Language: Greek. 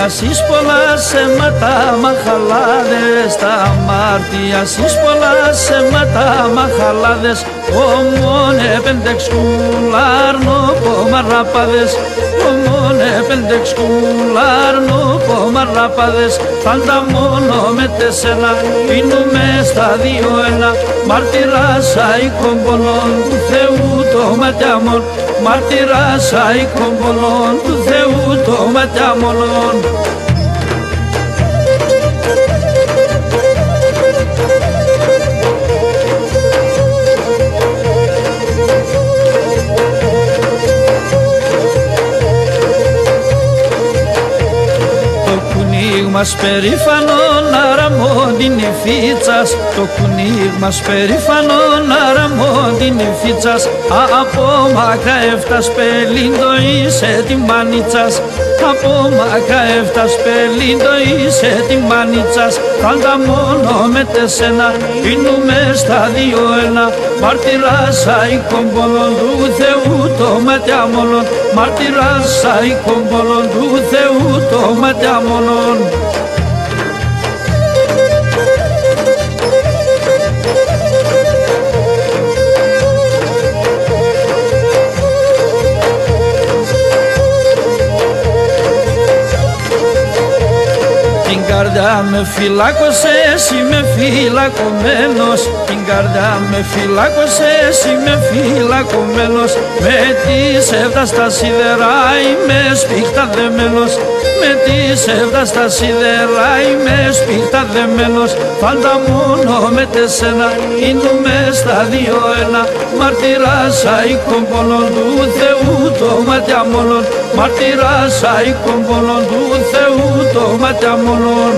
σεις πολλά σέματα μαχαλάδες, τα αμάρτια σεις πολλά σέματα μαχαλάδες, ομόνε πεντεξκουλάρνο κομμαράπαδες, ομόνε πεντεξκουλάρνο κομμαράπαδες, πάντα μόνο με τεσσένα πίνουμε στα 2-1, μαρτυράς αίκον πολλών του Θεού το ματιάμον, μαρτυράς αίκον πολλών του Θεού το ματιάμον. Μας περήφανον αραμόντιν φίτσας, το κουνίγ μας περήφανον αραμόντιν φίτσας, από μακρά έφτας πελίντο είσαι τη μάνιτσας, από μακρά έφτας πελίντο είσαι τη μάνιτσας, πάντα μόνο με τεσσένα πίνουμε στα 2-1, μαρτυράς αίκον πολλών του Θεού το ματιάμονον, μαρτυράς αίκον πολλών του Θεού το ματιάμονον. Την καρδιά με φυλάκωσες, είμαι φυλακωμένος, την καρδιά με φυλάκωσες, είμαι φυλακωμένος, με τις εύτα στα σίδερα είμαι σπίχτα δεμένος, με τις εύτα στα σίδερα είμαι σπίχτα δεμένος, πάντα μόνο με τεσσένα ίνουμε στα 2-1, μαρτυράς αίκον πολλών του Θεού το ματιάμονον, μαρτυράς αίκον πολλών του Θεού το ματιάμονον.